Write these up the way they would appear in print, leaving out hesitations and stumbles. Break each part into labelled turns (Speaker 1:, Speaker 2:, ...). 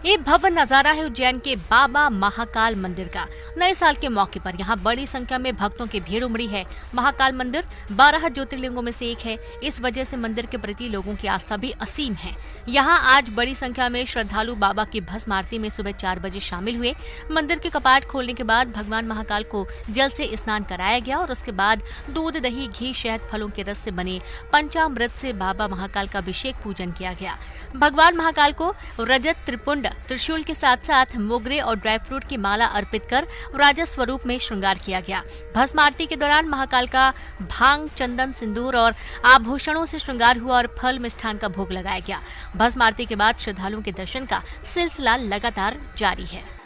Speaker 1: ये भव्य नजारा है उज्जैन के बाबा महाकाल मंदिर का। नए साल के मौके पर यहाँ बड़ी संख्या में भक्तों की भीड़ उमड़ी है। महाकाल मंदिर 12 ज्योतिर्लिंगों में से एक है। इस वजह से मंदिर के प्रति लोगों की आस्था भी असीम है। यहाँ आज बड़ी संख्या में श्रद्धालु बाबा की भस्म आरती में सुबह 4 बजे शामिल हुए। मंदिर के कपाट खोलने के बाद भगवान महाकाल को जल से स्नान कराया गया और उसके बाद दूध, दही, घी, शहद, फलों के रस से बने पंचामृत से बाबा महाकाल का अभिषेक पूजन किया गया। भगवान महाकाल को रजत त्रिपुंड त्रिशूल के साथ साथ मोगरे और ड्राई फ्रूट की माला अर्पित कर राजा स्वरूप में श्रृंगार किया गया। भस्म आरती के दौरान महाकाल का भांग, चंदन, सिंदूर और आभूषणों से श्रृंगार हुआ और फल मिष्ठान का भोग लगाया गया। भस्म आरती के बाद श्रद्धालुओं के दर्शन का सिलसिला लगातार जारी है।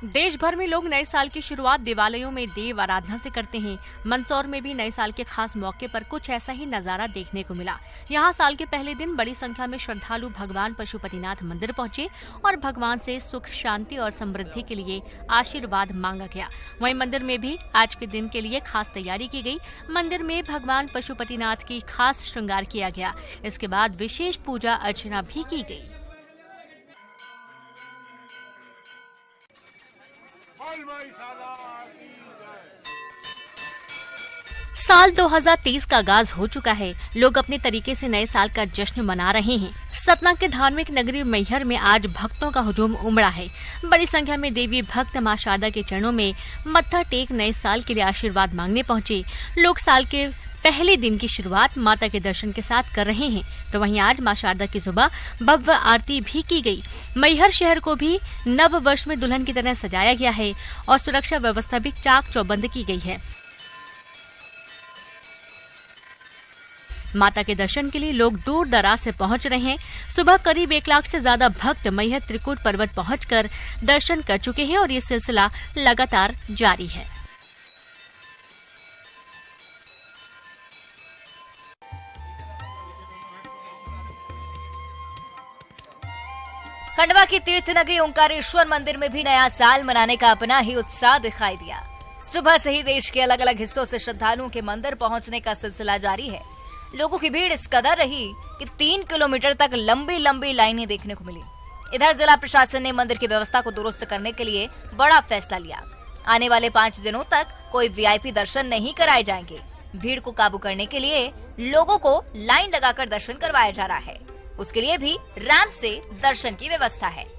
Speaker 1: देश भर में लोग नए साल की शुरुआत देवालयों में देव आराधना से करते हैं। मंदसौर में भी नए साल के खास मौके पर कुछ ऐसा ही नजारा देखने को मिला। यहाँ साल के पहले दिन बड़ी संख्या में श्रद्धालु भगवान पशुपतिनाथ मंदिर पहुंचे और भगवान से सुख, शांति और समृद्धि के लिए आशीर्वाद मांगा गया। वहीं मंदिर में भी आज के दिन के लिए खास तैयारी की गई। मंदिर में भगवान पशुपतिनाथ की खास श्रृंगार किया गया। इसके बाद विशेष पूजा अर्चना भी की गई। साल 2023 का आगाज हो चुका है। लोग अपने तरीके से नए साल का जश्न मना रहे हैं। सतना के धार्मिक नगरी मैहर में आज भक्तों का हुजूम उमड़ा है। बड़ी संख्या में देवी भक्त मां शारदा के चरणों में मत्था टेक नए साल के लिए आशीर्वाद मांगने पहुंचे। लोग साल के पहले दिन की शुरुआत माता के दर्शन के साथ कर रहे हैं, तो वहीं आज मां शारदा की सुबह भव्य आरती भी की गई। मैहर शहर को भी नव वर्ष में दुल्हन की तरह सजाया गया है और सुरक्षा व्यवस्था भी चाक चौबंद की गई है। माता के दर्शन के लिए लोग दूर दराज से पहुंच रहे हैं। सुबह करीब 1 लाख से ज्यादा भक्त मैहर त्रिकूट पर्वत पहुंचकर दर्शन कर चुके हैं और ये सिलसिला लगातार जारी है।
Speaker 2: खंडवा की तीर्थ नगरी ओंकारेश्वर मंदिर में भी नया साल मनाने का अपना ही उत्साह दिखाई दिया। सुबह से ही देश के अलग अलग हिस्सों से श्रद्धालुओं के मंदिर पहुंचने का सिलसिला जारी है। लोगों की भीड़ इस कदर रही कि 3 किलोमीटर तक लंबी लंबी लाइनें देखने को मिली। इधर जिला प्रशासन ने मंदिर की व्यवस्था को दुरुस्त करने के लिए बड़ा फैसला लिया। आने वाले 5 दिनों तक कोई वीआईपी दर्शन नहीं कराए जाएंगे। भीड़ को काबू करने के लिए लोगों को लाइन लगाकर दर्शन करवाया जा रहा है। उसके लिए भी रैंप से दर्शन की व्यवस्था है।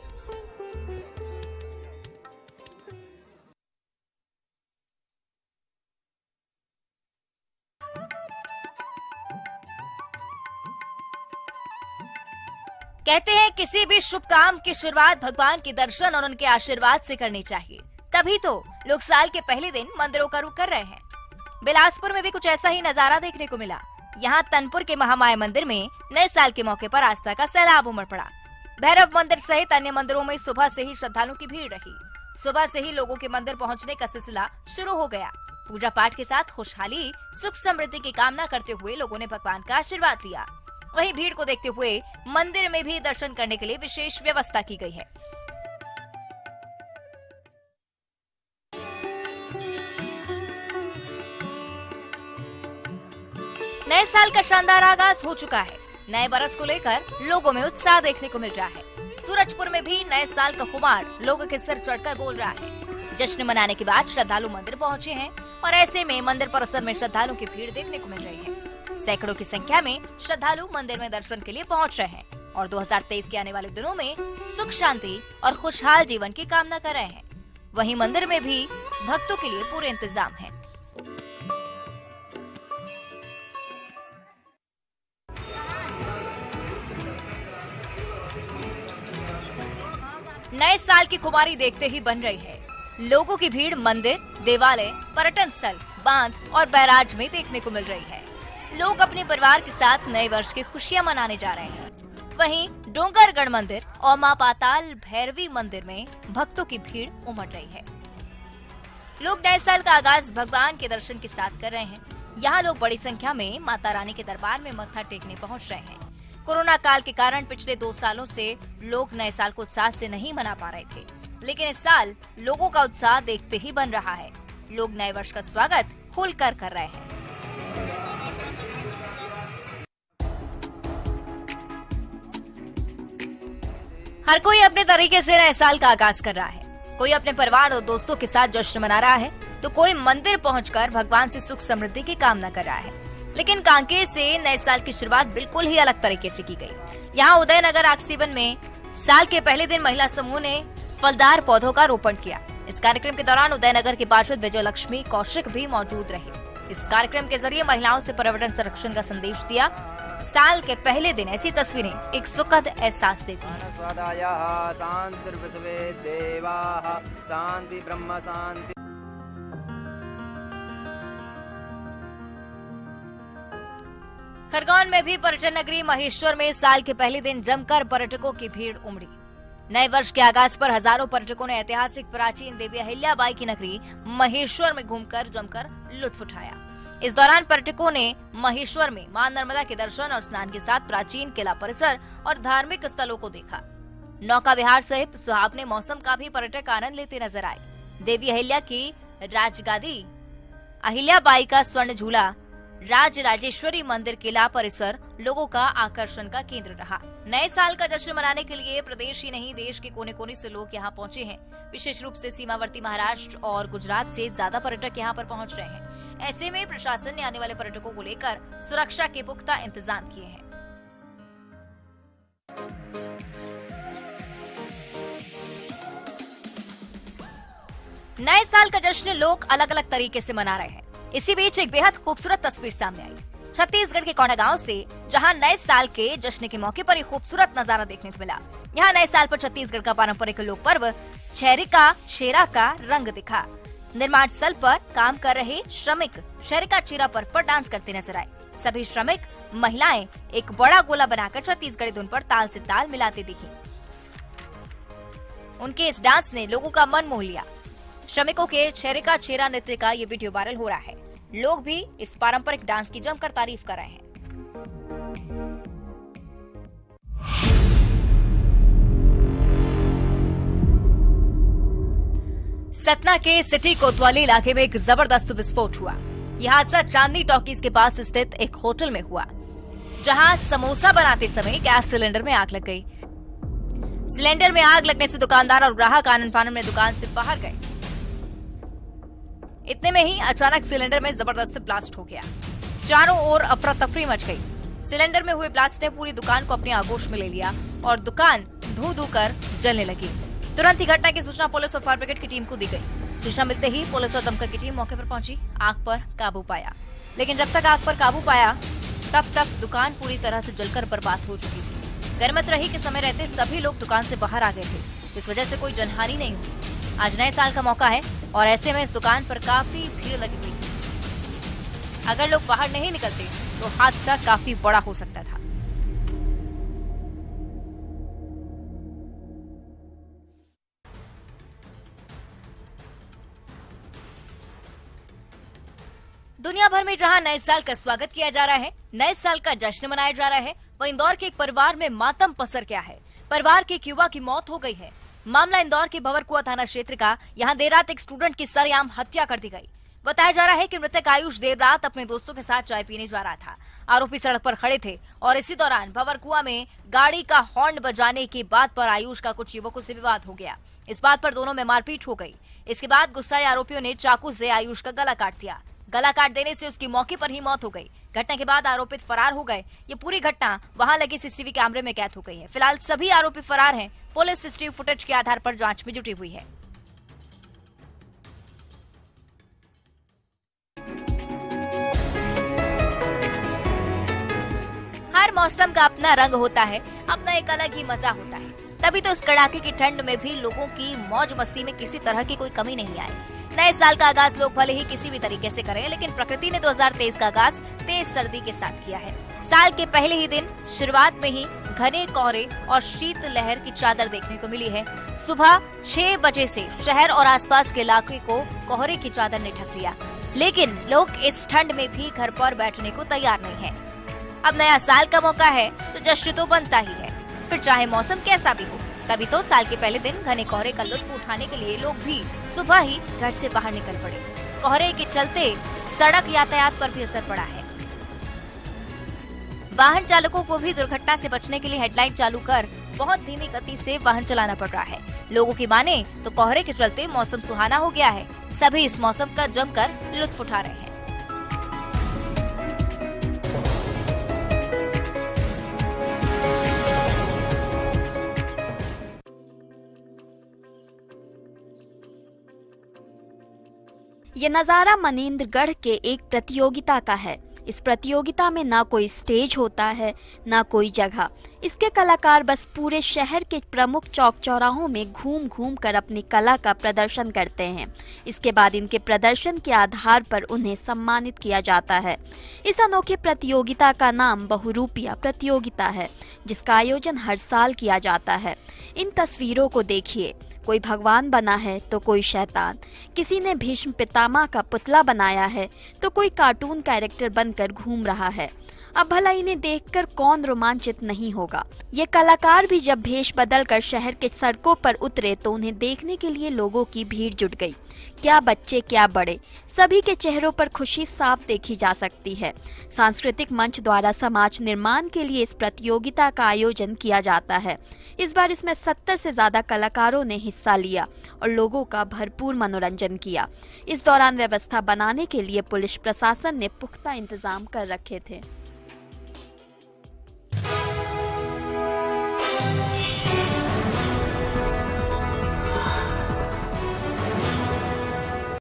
Speaker 2: कहते हैं किसी भी शुभ काम की शुरुआत भगवान के दर्शन और उनके आशीर्वाद से करनी चाहिए। तभी तो लोग साल के पहले दिन मंदिरों का रुख कर रहे हैं। बिलासपुर में भी कुछ ऐसा ही नजारा देखने को मिला। यहाँ तनपुर के महामाया मंदिर में नए साल के मौके पर आस्था का सैलाब उमड़ पड़ा। भैरव मंदिर सहित अन्य मंदिरों में सुबह से ही श्रद्धालुओं की भीड़ रही। सुबह से ही लोगों के मंदिर पहुँचने का सिलसिला शुरू हो गया। पूजा पाठ के साथ खुशहाली, सुख, समृद्धि की कामना करते हुए लोगों ने भगवान का आशीर्वाद लिया। वहीं भीड़ को देखते हुए मंदिर में भी दर्शन करने के लिए विशेष व्यवस्था की गई है। नए साल का शानदार आगाज हो चुका है। नए बरस को लेकर लोगों में उत्साह देखने को मिल रहा है। सूरजपुर में भी नए साल का खुमार लोगों के सिर चढ़कर बोल रहा है। जश्न मनाने के बाद श्रद्धालु मंदिर पहुंचे हैं और ऐसे में मंदिर परिसर में श्रद्धालुओं की भीड़ देखने को मिल रही है। सैकड़ों की संख्या में श्रद्धालु मंदिर में दर्शन के लिए पहुंच रहे हैं और 2023 के आने वाले दिनों में सुख, शांति और खुशहाल जीवन की कामना कर रहे हैं। वहीं मंदिर में भी भक्तों के लिए पूरे इंतजाम हैं। नए साल की खुमारी देखते ही बन रही है। लोगों की भीड़ मंदिर, देवालय, पर्यटन स्थल, बांध और बैराज में देखने को मिल रही है। लोग अपने परिवार के साथ नए वर्ष की खुशियां मनाने जा रहे हैं। वहीं डोंगरगढ़ मंदिर और मां पाताल भैरवी मंदिर में भक्तों की भीड़ उमड़ रही है। लोग नए साल का आगाज भगवान के दर्शन के साथ कर रहे हैं। यहाँ लोग बड़ी संख्या में माता रानी के दरबार में मत्था टेकने पहुँच रहे हैं। कोरोना काल के कारण पिछले 2 सालों से लोग नए साल को उत्साह से नहीं मना पा रहे थे। लेकिन इस साल लोगों का उत्साह देखते ही बन रहा है। लोग नए वर्ष का स्वागत खुलकर कर रहे हैं। हर कोई अपने तरीके से नए साल का आगाज कर रहा है। कोई अपने परिवार और दोस्तों के साथ जश्न मना रहा है, तो कोई मंदिर पहुंचकर भगवान से सुख समृद्धि की कामना कर रहा है। लेकिन कांकेर से नए साल की शुरुआत बिल्कुल ही अलग तरीके से की गई। यहाँ उदयनगर आक्सीवन में साल के पहले दिन महिला समूह ने फलदार पौधों का रोपण किया। इस कार्यक्रम के दौरान उदयनगर की पार्षद विजय लक्ष्मी कौशिक भी मौजूद रहे। इस कार्यक्रम के जरिए महिलाओं से पर्यावरण संरक्षण का संदेश दिया। साल के पहले दिन ऐसी तस्वीरें एक सुखद एहसास देती हैं। खरगोन में भी पर्यटन नगरी महेश्वर में साल के पहले दिन जमकर पर्यटकों की भीड़ उमड़ी। नए वर्ष के आगाज पर हजारों पर्यटकों ने ऐतिहासिक प्राचीन देवी अहिल्याबाई की नगरी महेश्वर में घूमकर जमकर लुत्फ उठाया। इस दौरान पर्यटकों ने महेश्वर में मां नर्मदा के दर्शन और स्नान के साथ प्राचीन किला परिसर और धार्मिक स्थलों को देखा। नौका विहार सहित सुहावने मौसम का भी पर्यटक आनंद लेते नजर आए। देवी अहिल्या की राजगादी, अहिल्याबाई का स्वर्ण झूला, राज राजेश्वरी मंदिर किला परिसर लोगों का आकर्षण का केंद्र रहा। नए साल का जश्न मनाने के लिए प्रदेश ही नहीं देश के कोने कोने से लोग यहाँ पहुँचे हैं। विशेष रूप से सीमावर्ती महाराष्ट्र और गुजरात से ज्यादा पर्यटक यहाँ पर पहुँच रहे हैं। ऐसे में प्रशासन ने आने वाले पर्यटकों को लेकर सुरक्षा के पुख्ता इंतजाम किए हैं। नए साल का जश्न लोग अलग अलग तरीके से मना रहे हैं। इसी बीच एक बेहद खूबसूरत तस्वीर सामने आई छत्तीसगढ़ के कोंडागांव से, जहां नए साल के जश्न के मौके पर एक खूबसूरत नजारा देखने को मिला। यहां नए साल पर छत्तीसगढ़ का पारंपरिक लोक पर्व छेरिका छेरा का रंग दिखा। निर्माण स्थल पर काम कर रहे श्रमिक छेरिका छेरा पर डांस करते नजर आए। सभी श्रमिक महिलाएं एक बड़ा गोला बनाकर छत्तीसगढ़ी धुन पर ताल से ताल मिलाते दिखी। उनके इस डांस ने लोगों का मन मोह लिया। श्रमिकों के छेरिका छेरा नृत्य का ये वीडियो वायरल हो रहा है। लोग भी इस पारंपरिक डांस की जमकर तारीफ कर रहे हैं। सतना के सिटी कोतवाली इलाके में एक जबरदस्त विस्फोट हुआ। यह हादसा चांदनी टॉकीज के पास स्थित एक होटल में हुआ, जहां समोसा बनाते समय गैस सिलेंडर में आग लग गई। सिलेंडर में आग लगने से दुकानदार और ग्राहक आनन फानन में दुकान से बाहर गए। इतने में ही अचानक सिलेंडर में जबरदस्त ब्लास्ट हो गया। चारों ओर अफरा तफरी मच गई। सिलेंडर में हुए ब्लास्ट ने पूरी दुकान को अपनी आगोश में ले लिया और दुकान धू धू कर जलने लगी। तुरंत ही घटना की सूचना पुलिस और फायर ब्रिगेड की टीम को दी गई। सूचना मिलते ही पुलिस और दमकल की टीम मौके पर पहुंची, आग पर काबू पाया। लेकिन जब तक आग पर काबू पाया, तब तक दुकान पूरी तरह से जलकर बर्बाद हो चुकी थी। गैरमत रही के समय रहते सभी लोग दुकान से बाहर आ गए थे। इस वजह से कोई जनहानि नहीं हुई। आज नए साल का मौका है और ऐसे में इस दुकान पर काफी भीड़ लगी हुई थी। अगर लोग बाहर नहीं निकलते तो हादसा काफी बड़ा हो सकता था। दुनिया भर में जहां नए साल का स्वागत किया जा रहा है, नए साल का जश्न मनाया जा रहा है, वहीं इंदौर के एक परिवार में मातम पसर गया है। परिवार के एक युवा की मौत हो गई है। मामला इंदौर के भंवरकुआ थाना क्षेत्र का। यहां देर रात एक स्टूडेंट की सरेआम हत्या कर दी गई। बताया जा रहा है कि मृतक आयुष देर रात अपने दोस्तों के साथ चाय पीने जा रहा था। आरोपी सड़क पर खड़े थे और इसी दौरान भंवरकुआ में गाड़ी का हॉर्न बजाने की बात पर आयुष का कुछ युवकों से विवाद हो गया। इस बात पर दोनों में मारपीट हो गई। इसके बाद गुस्साए आरोपियों ने चाकू से आयुष का गला काट दिया। गला काट देने से उसकी मौके पर ही मौत हो गई। घटना के बाद आरोपित फरार हो गए। ये पूरी घटना वहां लगे सीसीटीवी कैमरे में कैद हो गई है। फिलहाल सभी आरोपी फरार हैं। पुलिस सीसीटीवी फुटेज के आधार पर जांच में जुटी हुई है। हर मौसम का अपना रंग होता है, अपना एक अलग ही मजा होता है। तभी तो इस कड़ाके की ठंड में भी लोगों की मौज मस्ती में किसी तरह की कोई कमी नहीं आई। नए साल का आगाज लोग भले ही किसी भी तरीके से करें, लेकिन प्रकृति ने 2023 का आगाज तेज सर्दी के साथ किया है। साल के पहले ही दिन शुरुआत में ही घने कोहरे और शीत लहर की चादर देखने को मिली है। सुबह 6 बजे से शहर और आसपास के इलाके को कोहरे की चादर ने ढक लिया, लेकिन लोग इस ठंड में भी घर पर बैठने को तैयार नहीं है। अब नया साल का मौका है तो जश्न तो बनता ही है, फिर चाहे मौसम कैसा भी हो। तभी तो साल के पहले दिन घने कोहरे का लुत्फ उठाने के लिए लोग भी सुबह ही घर से बाहर निकल पड़े। कोहरे के चलते सड़क यातायात पर भी असर पड़ा है। वाहन चालकों को भी दुर्घटना से बचने के लिए हेडलाइट चालू कर बहुत धीमी गति से वाहन चलाना पड़ रहा है। लोगों की माने तो कोहरे के चलते मौसम सुहाना हो गया है। सभी इस मौसम का जमकर लुत्फ उठा रहे हैं।
Speaker 3: ये नज़ारा मनेंद्रगढ़ के एक प्रतियोगिता का है। इस प्रतियोगिता में ना कोई स्टेज होता है, ना कोई जगह। इसके कलाकार बस पूरे शहर के प्रमुख चौक चौराहों में घूम घूम कर अपनी कला का प्रदर्शन करते हैं। इसके बाद इनके प्रदर्शन के आधार पर उन्हें सम्मानित किया जाता है। इस अनोखी प्रतियोगिता का नाम बहुरूपिया प्रतियोगिता है, जिसका आयोजन हर साल किया जाता है। इन तस्वीरों को देखिए, कोई भगवान बना है तो कोई शैतान, किसी ने भीष्म पितामह का पुतला बनाया है तो कोई कार्टून कैरेक्टर बनकर घूम रहा है। अब भला इन्हें देखकर कौन रोमांचित नहीं होगा। ये कलाकार भी जब भेष बदलकर शहर के सड़कों पर उतरे तो उन्हें देखने के लिए लोगों की भीड़ जुट गई। क्या बच्चे क्या बड़े, सभी के चेहरों पर खुशी साफ देखी जा सकती है। सांस्कृतिक मंच द्वारा समाज निर्माण के लिए इस प्रतियोगिता का आयोजन किया जाता है। इस बार इसमें 70 से ज्यादा कलाकारों ने हिस्सा लिया और लोगों का भरपूर मनोरंजन किया। इस दौरान व्यवस्था बनाने के लिए पुलिस प्रशासन ने पुख्ता इंतजाम कर रखे थे।